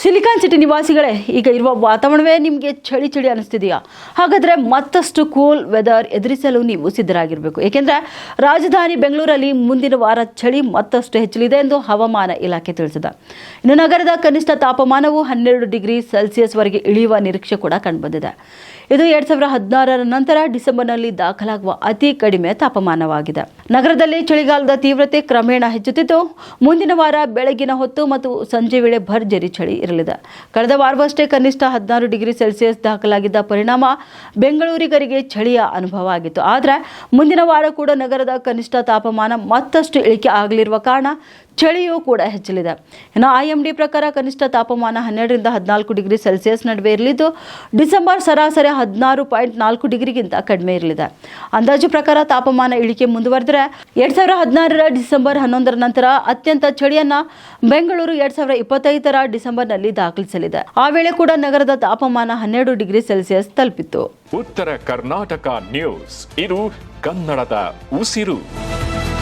Silicon city ನಿವಾಸಿಗಳೇ, ಈಗ ಇರುವ ವಾತಾವರಣವೇ ನಿಮಗೆ ಚಳಿ ಚಳಿ ಅನಿಸ್ತಿದೆಯಾ? ಹಾಗಾದರೆ ಮತ್ತಷ್ಟು ಕೂಲ್ ವೆದರ್ ಎದುರಿಸಲು ನೀವು ಸಿದ್ಧರಾಗಿರಬೇಕು. ಏಕೆಂದರೆ ರಾಜಧಾನಿ ಬೆಂಗಳೂರಲ್ಲಿ ಮುಂದಿನ ವಾರ ಚಳಿ ಮತ್ತಷ್ಟು ಹೆಚ್ಚಲಿದೆ ಎಂದು ಹವಾಮಾನ ಇಲಾಖೆ ತಿಳಿಸಿದೆ. ಇನ್ನು ನಗರದ ಕನಿಷ್ಠ ತಾಪಮಾನವು 12 ಡಿಗ್ರಿ ಸೆಲ್ಸಿಯಸ್ವರೆಗೆ ಇಳಿಯುವ ನಿರೀಕ್ಷೆ ಕೂಡ ಕಂಡುಬಂದಿದೆ. ಇದು 2016ರ ನಂತರ ಡಿಸೆಂಬರ್ನಲ್ಲಿ ದಾಖಲಾಗುವ ಅತಿ ಕಡಿಮೆ ತಾಪಮಾನವಾಗಿದೆ. ನಗರದಲ್ಲಿ ಚಳಿಗಾಲದ ತೀವ್ರತೆ ಕ್ರಮೇಣ ಹೆಚ್ಚುತ್ತಿದ್ದು, ಮುಂದಿನ ವಾರ ಬೆಳಗಿನ ಹೊತ್ತು ಮತ್ತು ಸಂಜೆ ವೇಳೆ ಭರ್ಜರಿ ಚಳಿ ಇರಲಿದೆ. ಕಳೆದ ವಾರವಷ್ಟೇ ಕನಿಷ್ಠ 16 ಡಿಗ್ರಿ ಸೆಲ್ಸಿಯಸ್ ದಾಖಲಾಗಿದ್ದ ಪರಿಣಾಮ ಬೆಂಗಳೂರಿಗರಿಗೆ ಚಳಿಯ ಅನುಭವ ಆಗಿತ್ತು. ಆದರೆ ಮುಂದಿನ ವಾರ ಕೂಡ ನಗರದ ಕನಿಷ್ಠ ತಾಪಮಾನ ಮತ್ತಷ್ಟು ಇಳಿಕೆ ಆಗಲಿರುವ ಕಾರಣ ಚಳಿಯೂ ಕೂಡ ಹೆಚ್ಚಲಿದೆ. ಇನ್ನು IMD ಪ್ರಕಾರ ಕನಿಷ್ಠ ತಾಪಮಾನ 12ರಿಂದ 14 ಡಿಗ್ರಿ ಸೆಲ್ಸಿಯಸ್ ನಡುವೆ ಇರಲಿದ್ದು, ಡಿಸೆಂಬರ್ ಸರಾಸರಿ 16.4 ಡಿಗ್ರಿಗಿಂತ ಕಡಿಮೆ ಇರಲಿದೆ. ಅಂದಾಜು ಪ್ರಕಾರ ತಾಪಮಾನ ಇಳಿಕೆ ಮುಂದುವರೆದರೆ 2016ರ ಡಿಸೆಂಬರ್ 11ರ ನಂತರ ಅತ್ಯಂತ ಚಳಿಯನ್ನ ಬೆಂಗಳೂರು 2025ರ ಡಿಸೆಂಬರ್ನಲ್ಲಿ ದಾಖಲಿಸಲಿದೆ. ಆ ವೇಳೆ ಕೂಡ ನಗರದ ತಾಪಮಾನ 12 ಡಿಗ್ರಿ ಸೆಲ್ಸಿಯಸ್ ತಲುಪಿತ್ತು. ಉತ್ತರ ಕರ್ನಾಟಕ ನ್ಯೂಸ್, ಇದು ಕನ್ನಡದ ಉಸಿರು.